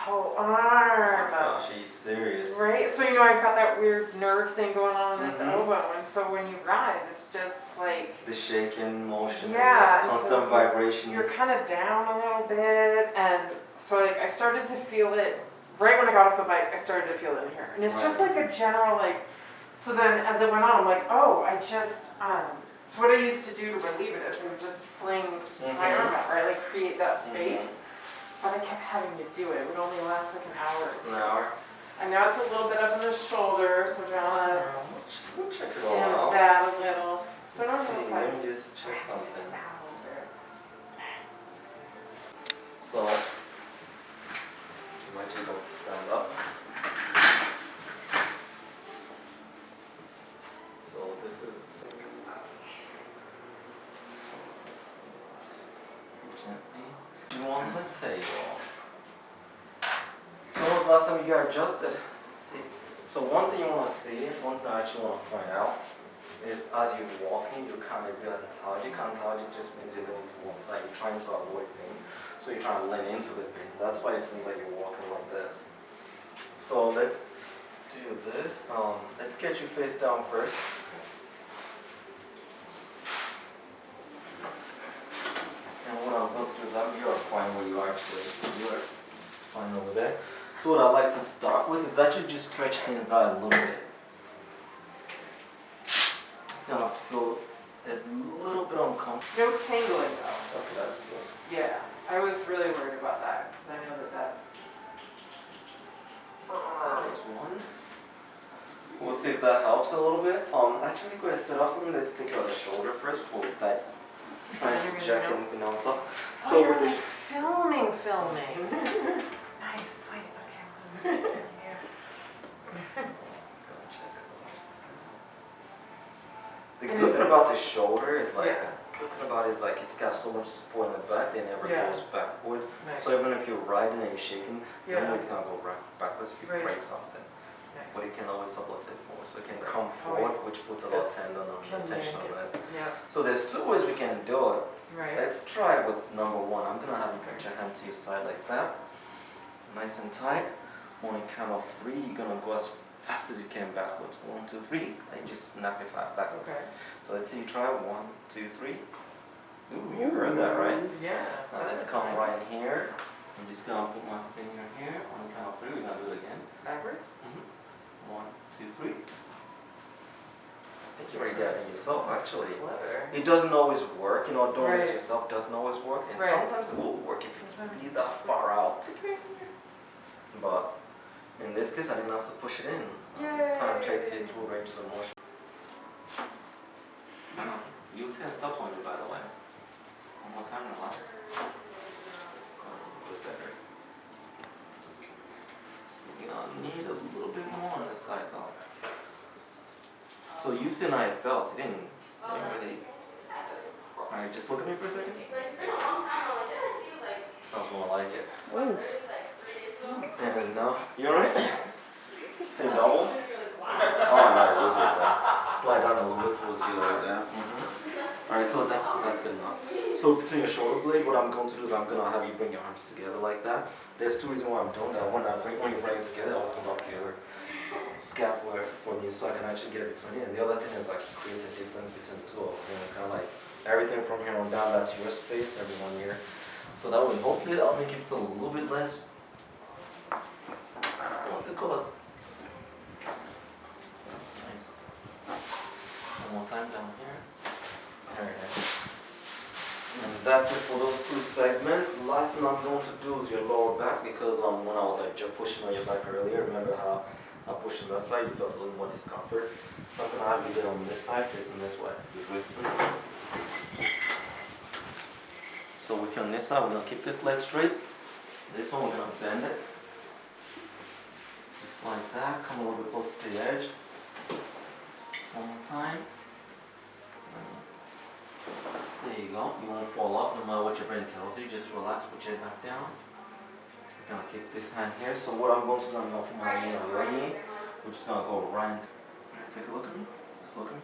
whole arm. Oh, she's serious. Right? So, I've got that weird nerve thing going on in this elbow, and so when you ride, it's just like... The shaking motion, yeah, constant vibration. You're kind of down a little bit, and so like I started to feel it, right when I got off the bike, I started to feel it in here. And it's just like a general so then as it went on, I'm like, oh, I just, so what I used to do to relieve it is I would just fling my arm out, right? Like create that space. But I kept having to do it. It would only last like an hour or 2. An hour? And now it's a little bit up in the shoulder, so I'm trying to extend out. that a little. So I don't know if Let me just check something. So, you might just want to stand up. So this is gently. You want the table. So when was the last time you got adjusted? See. So one thing you want to see, one thing I actually want to point out is as you're walking, you're kind of lethargic. Lethargic just means you're leaning to one side. You're trying to avoid pain. So you're trying to lean into the pain. That's why it seems like you're walking like this. So let's do this. Let's get you face down first. And what I'm going to do is you are fine where you are actually. You are fine over there. So what I like to start with is actually just stretch things out a little bit. It's gonna feel a little bit uncomfortable. No tingling though. Okay, that's good. Yeah, I was really worried about that because I know that's... There's one. We'll see if that helps a little bit. Actually go ahead and sit up for me. Let's take out the shoulder first before we start trying to jack anything else up. So you're with the like filming. Nice, wait, okay. The good thing about the shoulder is like, it's got so much support in the back, it never goes backwards. Nice. So even if you're riding and you're shaking, the only way it's gonna go backwards if you Right. break something. Nice. But it can always support it forward, so it can come forward, which puts a lot of tendon on the tension on this. Yeah. So there's 2 ways we can do it. Right. Let's try with number 1. I'm gonna have you put your hand to your side like that, nice and tight. On a count of 3, you're gonna go as fast as you can backwards. 1, 2, 3. And just snap it backwards. Okay. So let's see you try. 1, 2, 3. Ooh, you heard that right? Yeah. Now let's come right in here. I'm just gonna put my finger here. On the count of 3, we're gonna do it again. Backwards? 1, 2, 3. I think you already got it yourself, actually. Clever. It doesn't always work, doing this Right. yourself doesn't always work, and Right. sometimes it will work if it's really that far out. But in this case, I didn't have to push it in. Time takes it through ranges of motion. You tensed up on me, by the way. One more time, relax. That's a bit better. This is gonna need a little bit more on this side, though. So you said I felt, it didn't really. Alright, just look at me for a second. Sounds more like it. And now, you alright? Say double. Oh no, we're good then. Slide down a little bit towards you. Alright, so that's good enough. So between your shoulder blade, what I'm going to do is I'm going to have you bring your arms together like that. There's 2 reasons why I'm doing that. One, when you bring it together, I'll open up your scapula for me so I can actually get it between you. And the other thing is like it creates a distance between the 2 of them. It's kind of like everything from here on down, that's your space, everyone here. So that way, hopefully that'll make you feel a little bit less, what's it called? Nice. One more time down here. Very nice. And that's it for those 2 segments. The last thing I'm going to do is your lower back because when I was just pushing on your back earlier, remember how I pushed on that side, you felt a little more discomfort. So I'm going to have you get on this side, facing this way. So with you on this side, we're going to keep this leg straight. This one, we're going to bend it. Just like that. Come a little bit closer to the edge. One more time. There you go. You won't fall off no matter what your brain tells you. Just relax, put your back down. We're going to keep this hand here. So what I'm going to do, I'm going to put my knee on your knee. We're just going to go right. Take a look at me. Just look at me.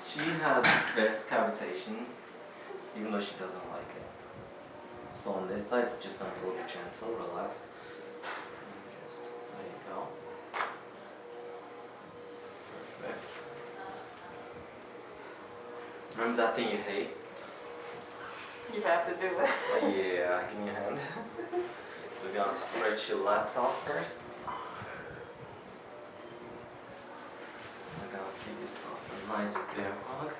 She has best cavitation, even though she doesn't like it. So on this side, it's just gonna be a little bit gentle, relax. And just, there you go. Perfect. Remember that thing you hate? You have to do it. Yeah, give me a hand. We're gonna stretch your lats out first. We're gonna keep you soft and nice with bear hug.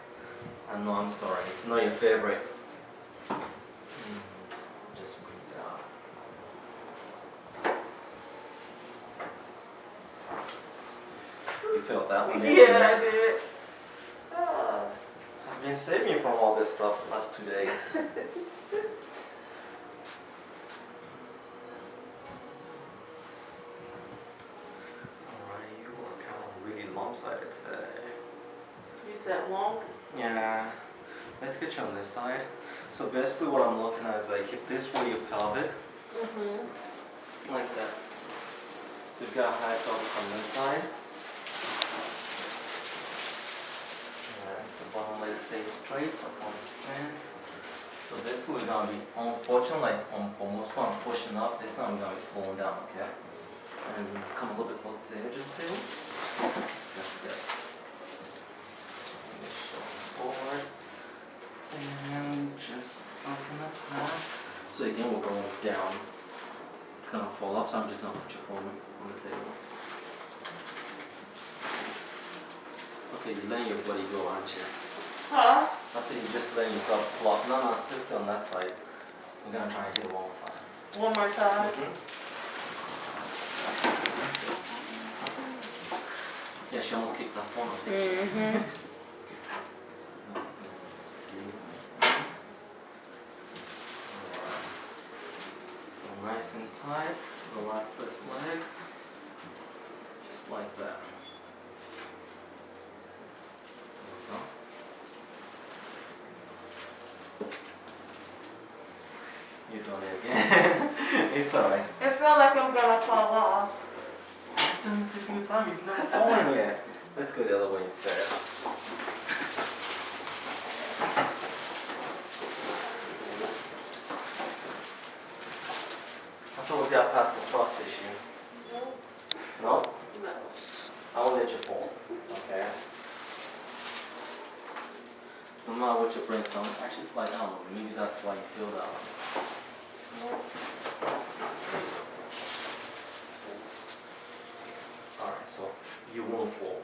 I know, I'm sorry, it's not your favorite. Just breathe out. You felt that one? Yeah, I did. Ah. I've been saving you from all this stuff the last 2 days. Alright, you are kind of really lopsided today. You said long? Yeah. Let's get you on this side. So basically what I'm looking at is like if this were your pelvic, it's like that. So you've got a high pelvic on this side. Alright, so bottom leg stays straight, up on the plant. So this we're gonna be, unfortunately, for most part, I'm pushing up. This time we're gonna be pulling down, okay? And come a little bit closer to the edge of the table. That's good. Forward. And just open up that. So again, we're going down. It's gonna fall off, so I'm just gonna put your phone on the table. Okay, you're letting your body go, aren't you? Huh? I said you're just letting yourself flop. No, it's still on that side. We're gonna try and hit it one more time. One more time. Yeah, she almost kicked that phone off. So nice and tight. Relax this leg. Just like that. You're doing it again. It's alright. It feels like I'm gonna fall off. I've done this a few times. You've never fallen yet. Let's go the other way instead. I thought we got past the trust issue. No? No. I won't let you fall. Okay. No matter what you bring, so actually slide down. Maybe that's why you feel that one. Alright, so you won't fall.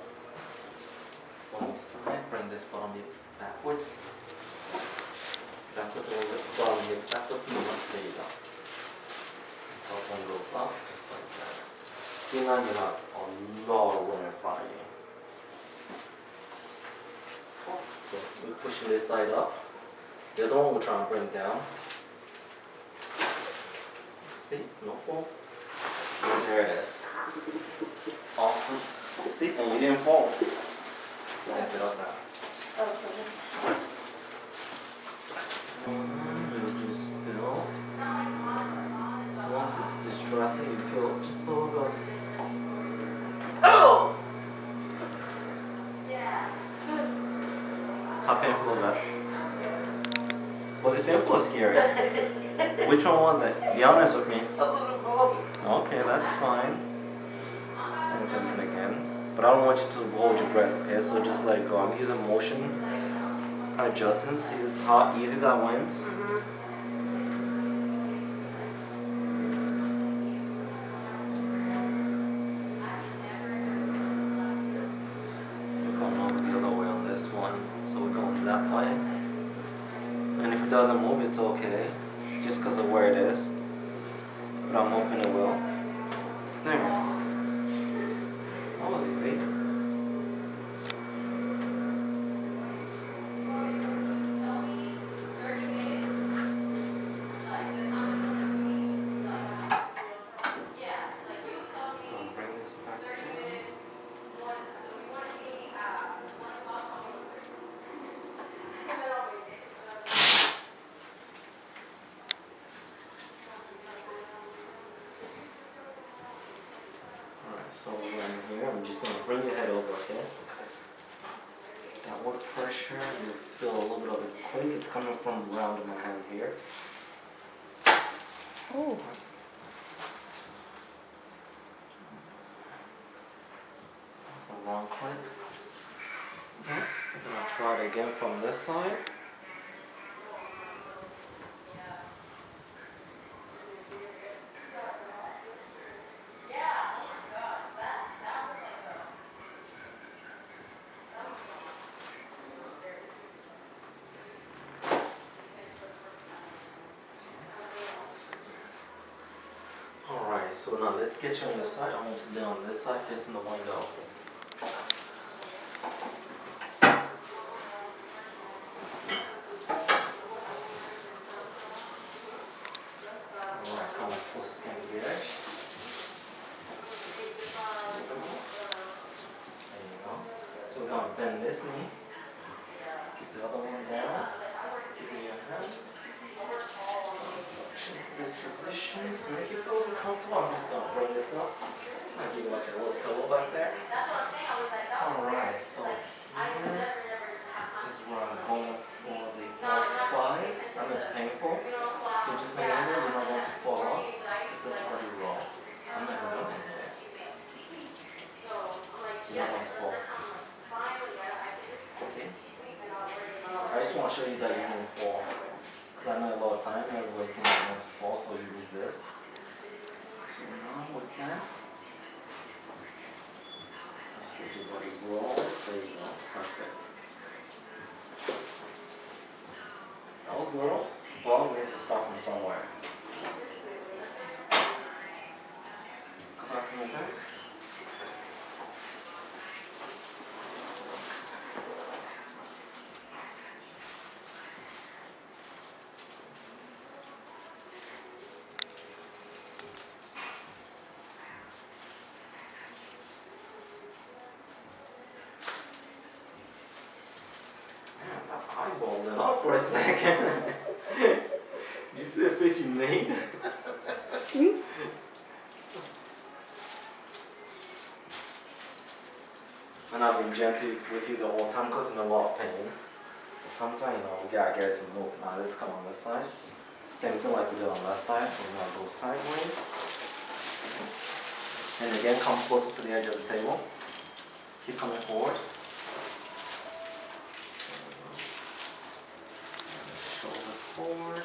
On your side, bring this bottom hip backwards. Backwards, and the bottom hip backwards, and there you go. Top one goes up, just like that. See, now you have a lot of room in front of you. So we're pushing this side up. The other one we're trying to bring down. See, no fall. There it is. Awesome. See, and you didn't fall. Nice it up now. Okay. You'll just feel. Once it's distracting, you feel just a little bit. Oh! How painful was that? Was it painful or scary? Which one was it? Be honest with me. A little both. Okay, that's fine. And same thing again. But I don't want you to hold your breath, okay? So just let it go. I'm using motion adjustments. See how easy that went? We're going over the other way on this one. So we're going that way. And if it doesn't move, it's okay. Just because of where it is. But I'm hoping it will. There we go. That was easy. I'll bring this back to you. Alright, so we're in here. I'm just going to bring your head over, okay? Downward pressure. You feel a little bit of a clink. It's coming from around my hand here. Oh. That's a long click. I'm gonna try it again from this side. Alright, so now let's get you on your side. I want you to lay on this side facing the window. Alright, come as close as you can to the edge. There you go. So we're gonna bend this knee. Keep the other one down. Keep it in your hand. Into this position to make you feel a little comfortable. I'm just gonna bring this up. I'll give you like a little pillow back there. Alright, so here is where I'm going for the R5. I know it's painful. So just remember, you're not going to fall off. Just let your body roll. I'm not going to do anything. You're not going to fall. See? I just want to show you that you won't fall. Because I know a lot of time everybody thinks you're going to fall, so you resist. So now with that, just let your body roll. There you go. Perfect. That was little, but we need to start from somewhere. Come back in the back. Eyeballed it up for a second. Did you see the face you made? And I've been gentle with you the whole time because I'm in a lot of pain. But sometimes, we gotta get it to move. Now let's come on this side. Same thing like we did on that side, so we're gonna go sideways. And again, come closer to the edge of the table. Keep coming forward. Shoulder forward.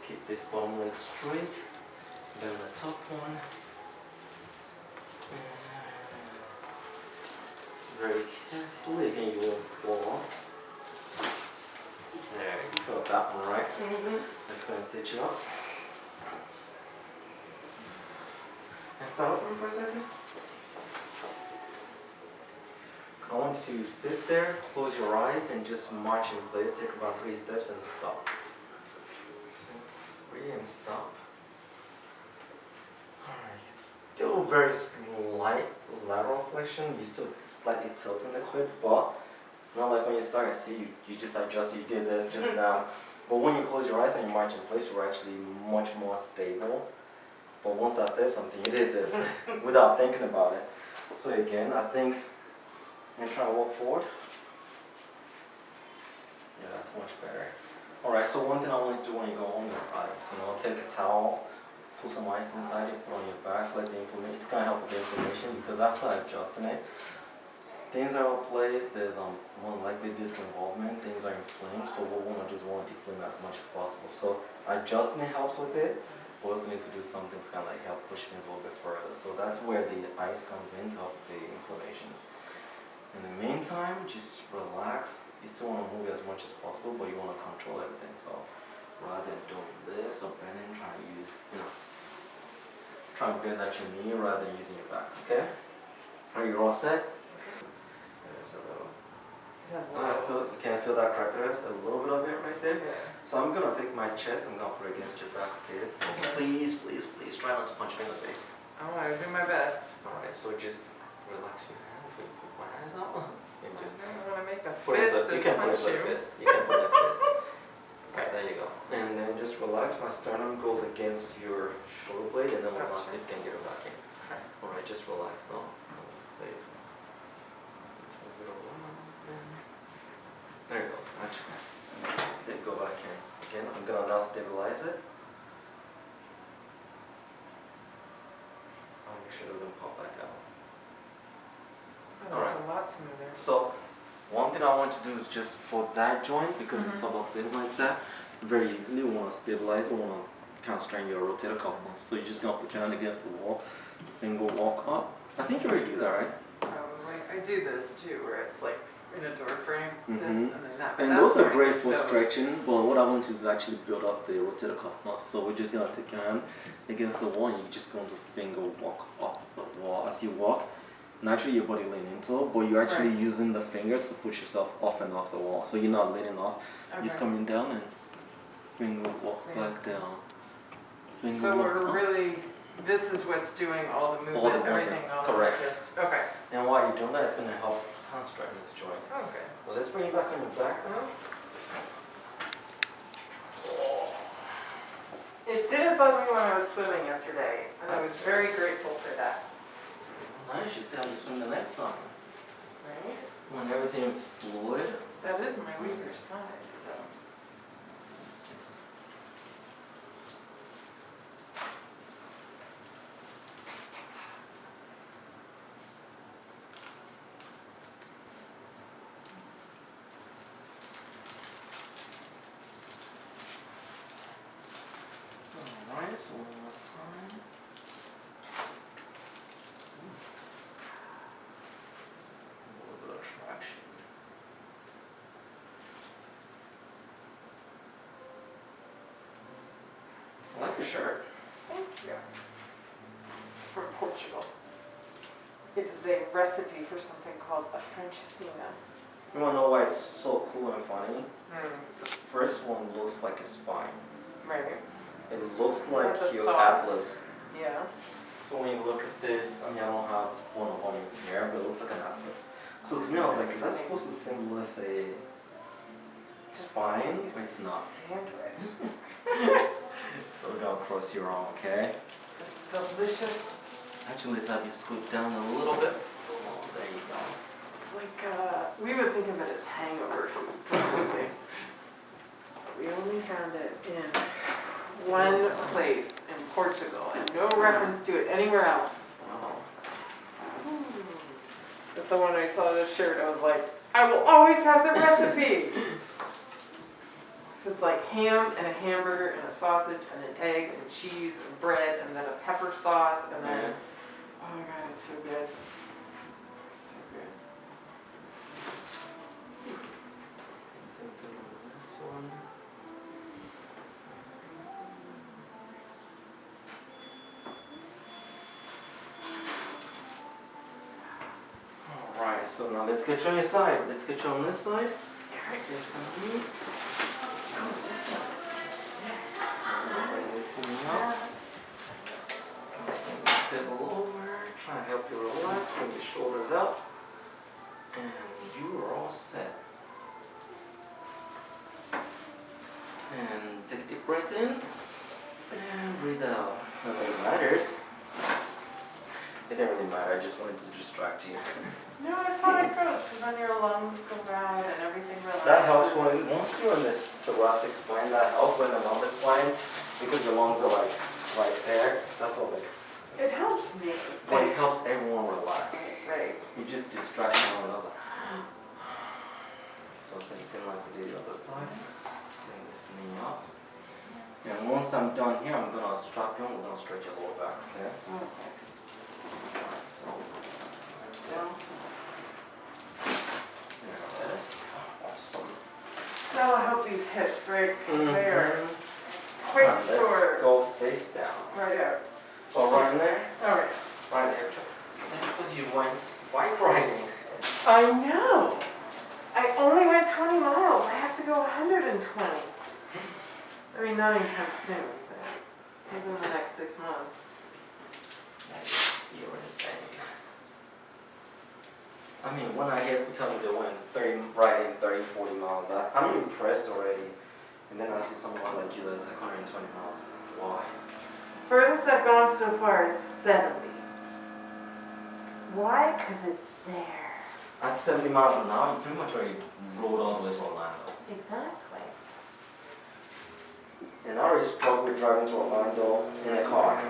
Keep this bottom leg straight. Then the top one. Very carefully, again you won't fall off. There, you felt that one, right? Let's go and sit you up. And start over for a second. I want you to sit there, close your eyes, and just march in place. Take about 3 steps and stop. 2, 3, and stop. Alright, it's still very slight lateral flexion. You still slightly tilting this way, but not like when you start. See, you just adjust. You did this just now. But when you close your eyes and you march in place, you're actually much more stable. But once I said something, you did this without thinking about it. So again, I think, and try to walk forward. Yeah, that's much better. Alright, so one thing I want you to do when you go home is ice. Take a towel, put some ice inside it, put on your back, let the inflammation, it's gonna help with the inflammation because after adjusting it, things are out of place, there's more likely disc involvement, things are inflamed, so we want to deflame as much as possible. So adjusting it helps with it. We also need to do something to kind of help push things a little bit further. So that's where the ice comes in to help the inflammation. In the meantime, just relax. You still want to move as much as possible, but you want to control everything. So rather than doing this or bending, try and bend at your knee rather than using your back. Okay? Are you all set? There's a little. Still, you can feel that crack. There's a little bit of it right there. Yeah. So I'm gonna take my chest. I'm gonna put it against your back. Okay? Please, please, please try not to punch me in the face. I'll do my best. All right. So just relax your hand. If we put my hands out, and just I don't want to make a put it fist into, you and can put it punch into a you. fist. You can put it in a fist. Right, there you go. And then just relax. My sternum goes against your shoulder blade, and then we're gonna see if we can get it back in. Okay. All right, just relax now. Relax. There you go. Let's move it over. There it goes. Actually, then go back in. Again, I'm gonna now stabilize it. So one thing I want to do is just for that joint, because it sublocks in like that, very easily. We want to stabilize it, we want to kind of straighten your rotator cuff muscle. So you're just going to put your hand against the wall, finger walk up. I think you already do that, right? Probably. I do this too, where it's like in a door frame, this, and then that. And those are great for stretching, but what I want to do is actually build up the rotator cuff muscle. So we're just going to take your hand against the wall and you're just going to finger walk up the wall. As you walk, naturally your body lean into it, but you're actually using the fingers to push yourself off and off the wall. So you're not leaning off, you're just coming down and finger walk back down. Finger so walk we're up. really, this is what's doing all the movement, All the movement, everything else correct. is just, okay. And while you're doing that, it's going to help kind of straighten this joint. Okay. Well, let's bring you back on your back now. It didn't bug me when I was swimming yesterday, and I was very grateful for that. Nice, you see how you swim the next time. Right? When everything is fluid. That is my weaker side, so. Alright, so one more time. A little bit of traction. I like your shirt. Thank you. It's from Portugal. It is a recipe for something called a Francesinha. You wanna know why it's so cool and funny? The first one looks like a spine. Right. It looks like that the your sauce? atlas. Yeah. So when you look at this, I mean I don't have one of them here, but it looks like an atlas. So to me I was like, is that supposed to symbolize a spine? It's not. Sandwich. So we're gonna cross your arm, okay? This delicious. Actually, let's have you scoot down a little bit. Oh, there you go. It's like, we would think of it as hangover food, probably. We only found it in one place in Portugal and no reference to it anywhere else. Wow. And so when I saw this shirt, I was like, I will always have the recipe. So it's like ham and a hamburger and a sausage and an egg and cheese and bread and then a pepper sauce and then, oh my god, it's so good. So good. Same thing with this one. Alright, so now let's get you on your side. Let's get you on this side. This on me. Bring this thing up. Table over. Try and help you relax. Bring your shoulders up. And you are all set. And take a deep breath in. And breathe out. Not that it matters. It didn't really matter. I just wanted to distract you. No, it's not it goes because then your lungs go bad and everything relaxes. That helps when, once you're in this thoracic spine, that helps when the lumbar spine, because your lungs are like right there. That's all like. It helps me. But it helps everyone relax. Right. You just distract one another. So same thing like we did the other side. Bring this knee up. And once I'm done here, I'm gonna strap you and we're gonna stretch your lower back, okay? Oh, thanks. Alright, so down. There it is. Awesome. Now I hope these hips, right? Because they are quite Alright, sore. let's go face down. Right out. So right in there. Alright. Right there. That's because you went bike riding. I know. I only went 20 miles. I have to go 120. I mean, not anytime soon, but maybe in the next 6 months. You're insane. I mean, when I hear people tell me they went 30, 40 miles, I'm impressed already. And then I see someone like you that's like 120 miles. Why? Furthest I've gone so far is 70. Why? Because it's there. At 70 miles an hour, you pretty much already rode all the way to Orlando. Exactly. And I already struggled with driving to Orlando in a car.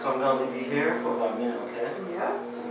So I'm gonna leave you here for about a minute, okay? Yeah.